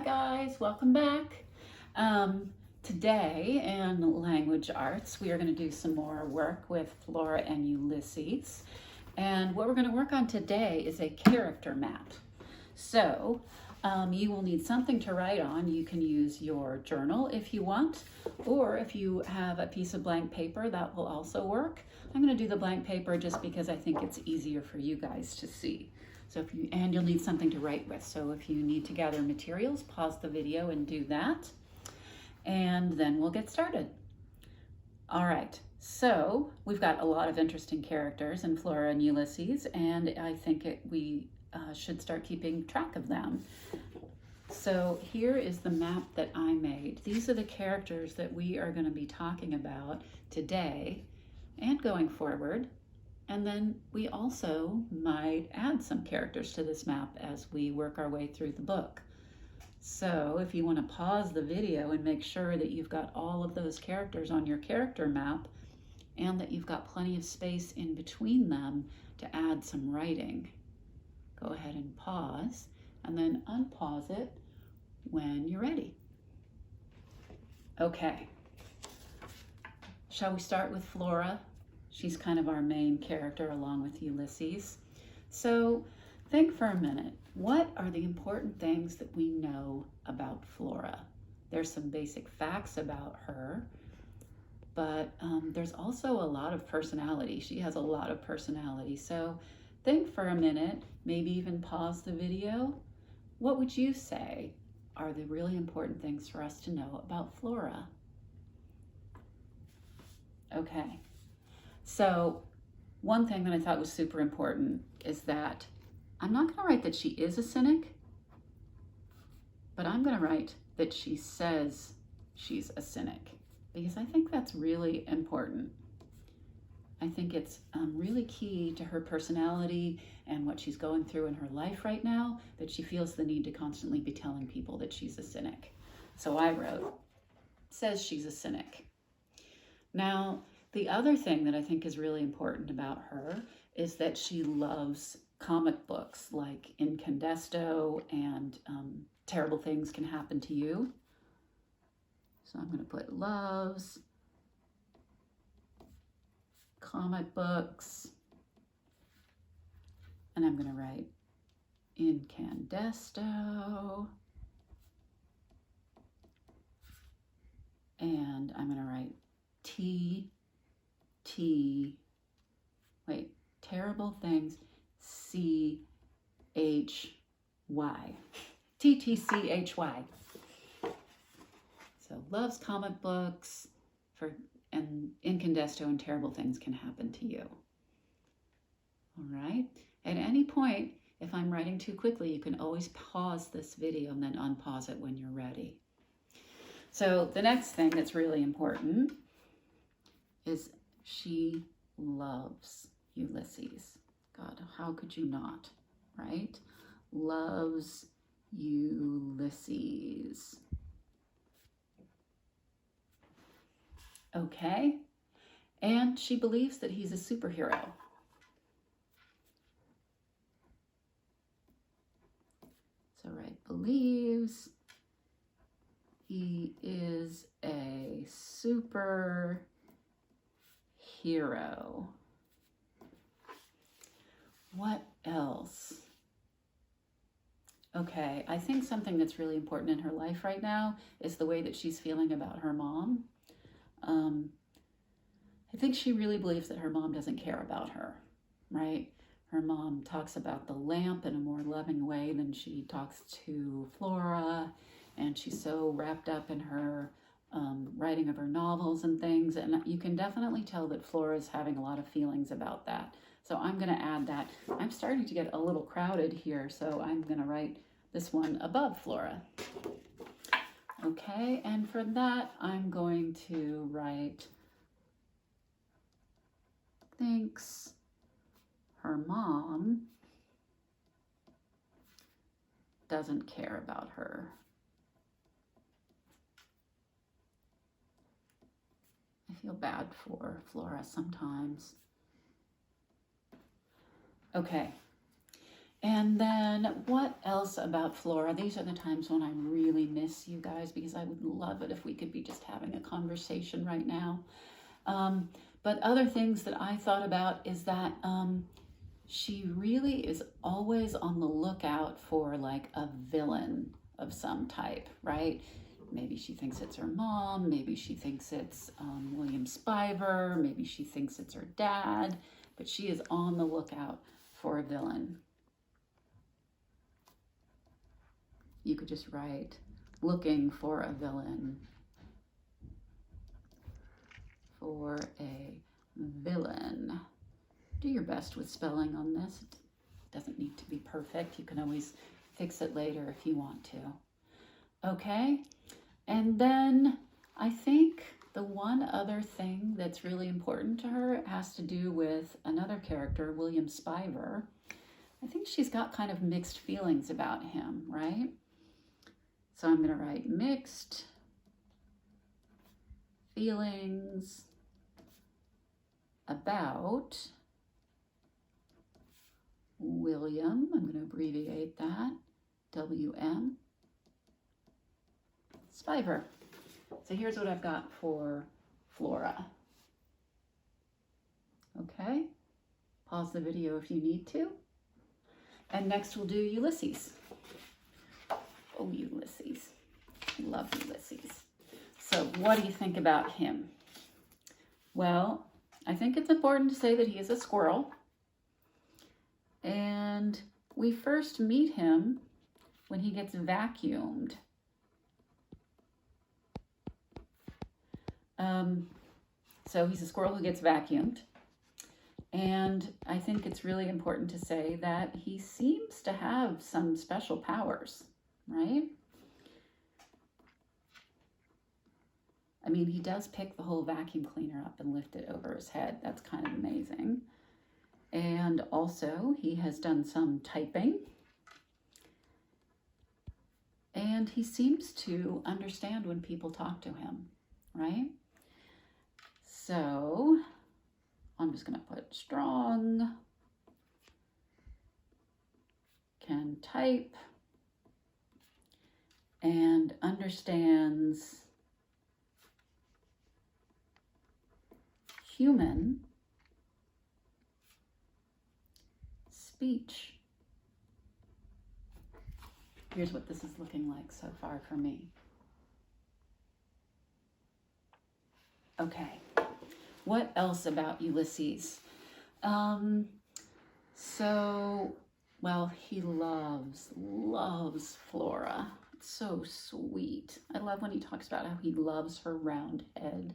Hi guys, welcome back. Today in language arts, we are going to do some more work with Flora and Ulysses. And what we're going to work on today is a character map. So you will need something to write on. You can use your journal if you want, or if you have a piece of blank paper, that will also work. I'm going to do the blank paper just because I think it's easier for you guys to see. So and you'll need something to write with. So if you need to gather materials, pause the video and do that. And then we'll get started. All right, so we've got a lot of interesting characters in Flora and Ulysses, and I think we should start keeping track of them. So here is the map that I made. These are the characters that we are going to be talking about today and going forward. And then we also might add some characters to this map as we work our way through the book. So if you want to pause the video and make sure that you've got all of those characters on your character map and that you've got plenty of space in between them to add some writing, go ahead and pause and then unpause it when you're ready. Okay, shall we start with Flora? She's kind of our main character along with Ulysses. So think for a minute, what are the important things that we know about Flora? There's some basic facts about her, but there's also a lot of personality. She has a lot of personality. So think for a minute, maybe even pause the video. What would you say are the really important things for us to know about Flora? Okay. So one thing that I thought was super important is that I'm not going to write that she is a cynic, but I'm going to write that she says she's a cynic, because I think that's really important. I think it's really key to her personality and what she's going through in her life right now, that she feels the need to constantly be telling people that she's a cynic. So I wrote, says she's a cynic. Now, the other thing that I think is really important about her is that she loves comic books like Incandesto and Terrible Things Can Happen to You. So I'm going to put loves comic books, and I'm going to write Incandesto, and I'm going to write Terrible Things, C-H-Y. T-T-C-H-Y. So loves comic books and Incandesto and Terrible Things Can Happen to You. All right. At any point, if I'm writing too quickly, you can always pause this video and then unpause it when you're ready. So the next thing that's really important is she loves Ulysses. God, how could you not, right? Loves Ulysses. Okay, and she believes that he's a superhero. So right, believes he is a superhero. What else? Okay, I think something that's really important in her life right now is the way that she's feeling about her mom. I think she really believes that her mom doesn't care about her, right? Her mom talks about the lamp in a more loving way than she talks to Flora, and she's so wrapped up in her writing of her novels and things, and you can definitely tell that Flora is having a lot of feelings about that. So I'm going to add that. I'm starting to get a little crowded here, so I'm going to write this one above Flora. Okay, and for that, I'm going to write thinks her mom doesn't care about her. I feel bad for Flora sometimes. Okay, And then what else about Flora? These are the times when I really miss you guys, because I would love it if we could be just having a conversation right now. But other things that I thought about is that she really is always on the lookout for like a villain of some type, right? Maybe she thinks it's her mom, maybe she thinks it's William Spiver, maybe she thinks it's her dad, but she is on the lookout for a villain. You could just write, looking for a villain. For a villain. Do your best with spelling on this. It doesn't need to be perfect. You can always fix it later if you want to. Okay, and then I think the one other thing that's really important to her has to do with another character, William Spiver. I think she's got kind of mixed feelings about him, right? So I'm going to write mixed feelings about William. I'm going to abbreviate that, W-M, Spiver. So here's what I've got for Flora. Okay, pause the video if you need to. And next we'll do Ulysses. Oh, Ulysses. I love Ulysses. So what do you think about him? Well, I think it's important to say that he is a squirrel. And we first meet him when he gets vacuumed. So he's a squirrel who gets vacuumed. And I think it's really important to say that he seems to have some special powers, right? I mean, he does pick the whole vacuum cleaner up and lift it over his head. That's kind of amazing. And also, he has done some typing. And he seems to understand when people talk to him, right? So, I'm just going to put strong, can type, and understands human speech. Here's what this is looking like so far for me. Okay, what else about Ulysses? Well, he loves Flora. It's so sweet. I love when he talks about how he loves her round head.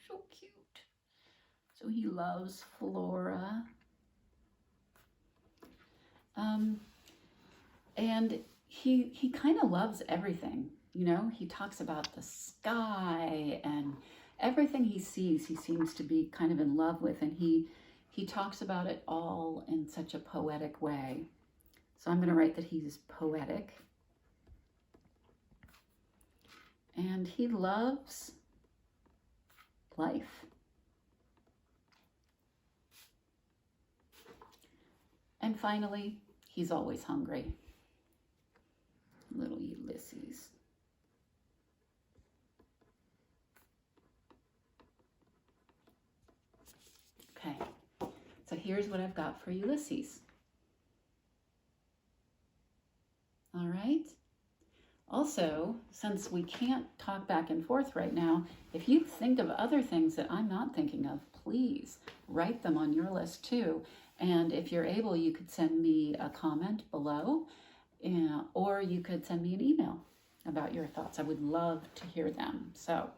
So cute. So he loves Flora. And he kind of loves everything, you know? He talks about the sky and everything he sees, he seems to be kind of in love with, and he talks about it all in such a poetic way. So I'm going to write that he's poetic. And he loves life. And finally, he's always hungry. Little Ulysses. Okay, so here's what I've got for Ulysses. All right. Also, since we can't talk back and forth right now, if you think of other things that I'm not thinking of, please write them on your list too. And if you're able, you could send me a comment below, or you could send me an email about your thoughts. I would love to hear them. So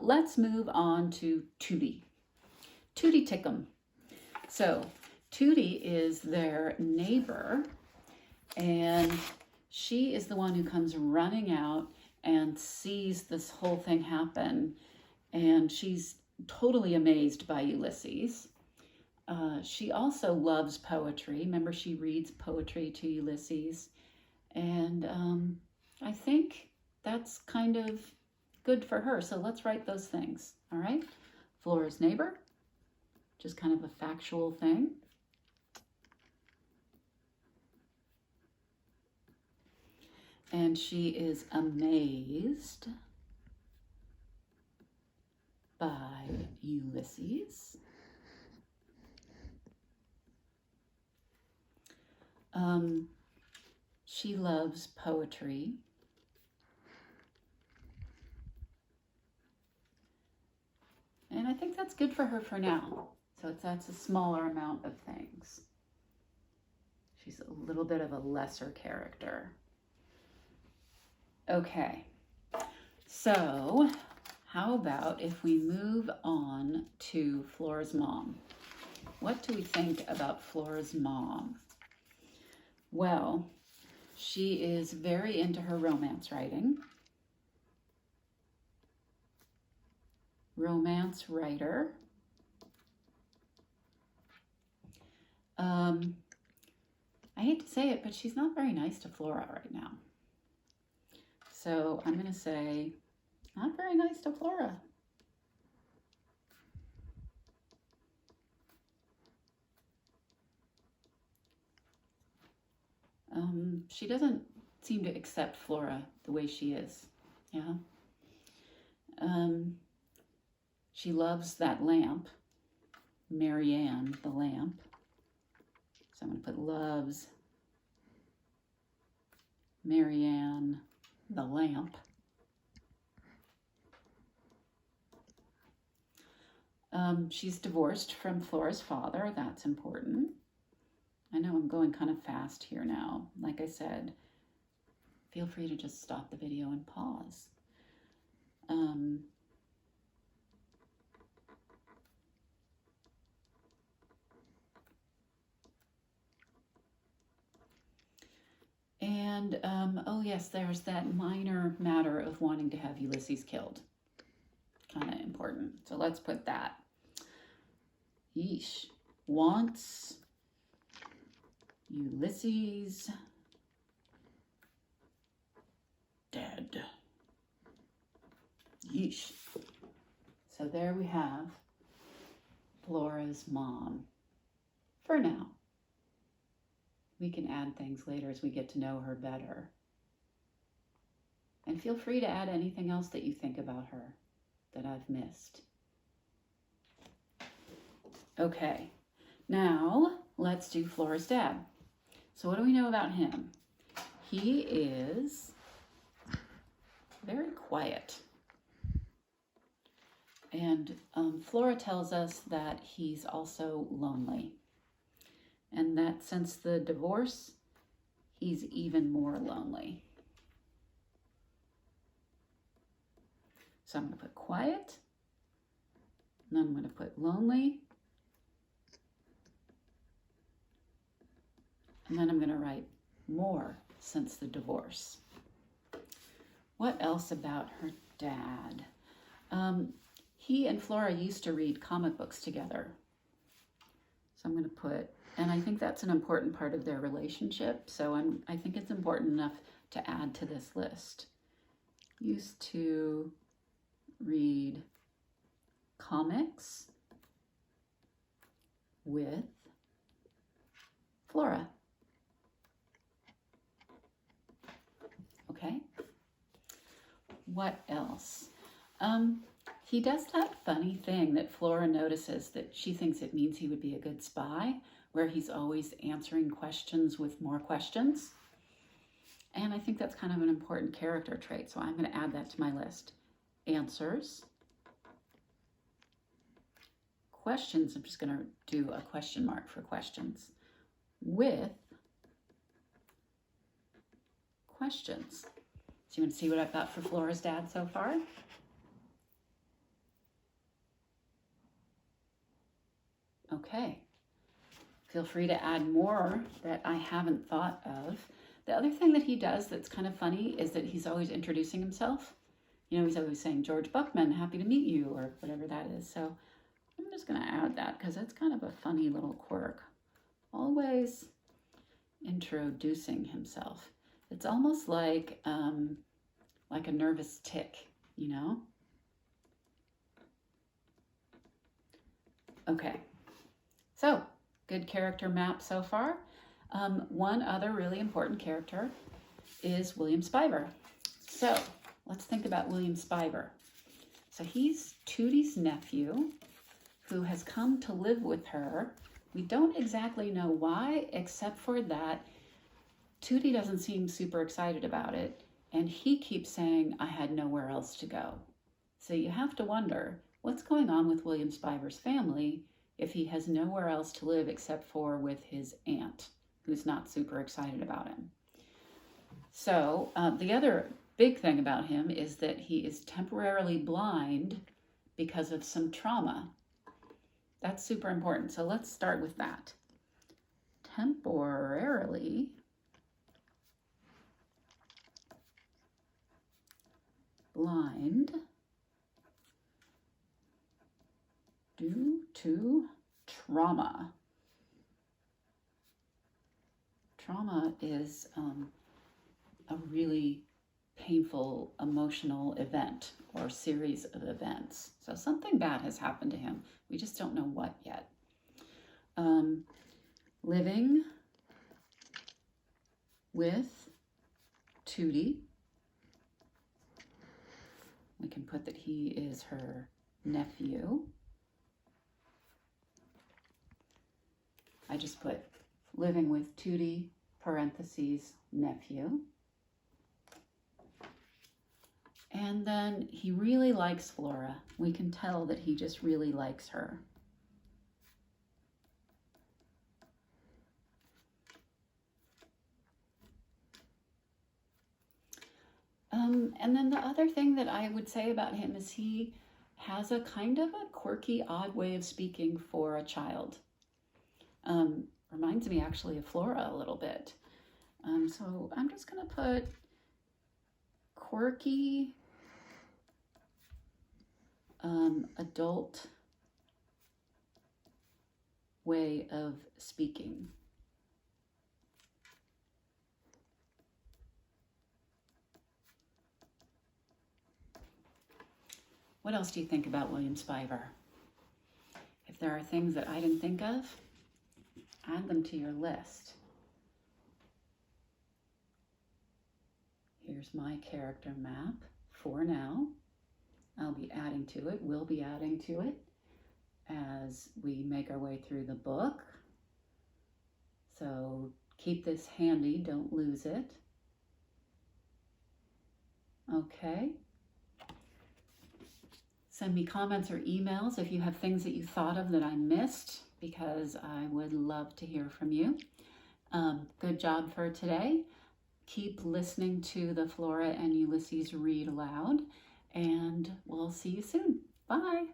let's move on to Tootie. Tootie Tickum. So Tootie is their neighbor, and she is the one who comes running out and sees this whole thing happen, and she's totally amazed by Ulysses. She also loves poetry. Remember, she reads poetry to Ulysses, and I think that's kind of good for her. So let's write those things, all right? Flora's neighbor, just kind of a factual thing. And she is amazed by Ulysses. She loves poetry. And I think that's good for her for now. So that's a smaller amount of things. She's a little bit of a lesser character. Okay, so how about if we move on to Flora's mom? What do we think about Flora's mom? Well, she is very into her romance writing. Romance writer. I hate to say it, but she's not very nice to Flora right now. So I'm going to say, not very nice to Flora. She doesn't seem to accept Flora the way she is. Yeah. She loves that lamp, Marianne the lamp. So I'm going to put loves Marianne the lamp. She's divorced from Flora's father. That's important. I know I'm going kind of fast here now. Like I said, feel free to just stop the video and pause. Oh yes, there's that minor matter of wanting to have Ulysses killed. Kind of important. So let's put that. Yeesh. Wants Ulysses dead. Yeesh. So there we have Flora's mom. For now. We can add things later as we get to know her better. And feel free to add anything else that you think about her that I've missed. Okay, now let's do Flora's dad. So what do we know about him? He is very quiet. And Flora tells us that he's also lonely. And that since the divorce, he's even more lonely. So I'm going to put quiet. And then I'm going to put lonely. And then I'm going to write more since the divorce. What else about her dad? He and Flora used to read comic books together. So I'm going to put, and I think that's an important part of their relationship. So I think it's important enough to add to this list. Used to read comics with Flora. Okay. What else? He does that funny thing that Flora notices that she thinks it means he would be a good spy, where he's always answering questions with more questions. And I think that's kind of an important character trait, so I'm going to add that to my list. Answers. Questions, I'm just going to do a question mark for questions. With questions. So you want to see what I've got for Flora's dad so far? Okay. Feel free to add more that I haven't thought of. The other thing that he does that's kind of funny is that he's always introducing himself. You know, he's always saying, George Buckman, happy to meet you, or whatever that is. So I'm just going to add that because that's kind of a funny little quirk. Always introducing himself. It's almost like a nervous tick, you know? Okay. So, good character map so far. One other really important character is William Spivey. So let's think about William Spivey. So he's Tootie's nephew who has come to live with her. We don't exactly know why, except for that Tootie doesn't seem super excited about it, and he keeps saying, I had nowhere else to go. So you have to wonder, what's going on with William Spivey's family if he has nowhere else to live except for with his aunt, who's not super excited about him. So the other big thing about him is that he is temporarily blind because of some trauma. That's super important. So let's start with that. Temporarily blind due to trauma. Trauma is a really painful emotional event or series of events. So something bad has happened to him. We just don't know what yet. Living with Tootie. We can put that he is her nephew. I just put living with Tootie, parentheses, nephew. And then he really likes Flora. We can tell that he just really likes her. And then the other thing that I would say about him is he has a kind of a quirky, odd way of speaking for a child. Reminds me actually of Flora a little bit. So I'm just going to put quirky, adult way of speaking. What else do you think about William Spivey? If there are things that I didn't think of, add them to your list. Here's my character map for now. I'll be adding to it, we'll be adding to it as we make our way through the book. So keep this handy, don't lose it. Okay. Send me comments or emails if you have things that you thought of that I missed, because I would love to hear from you. Good job for today. Keep listening to the Flora and Ulysses read aloud, and we'll see you soon. Bye.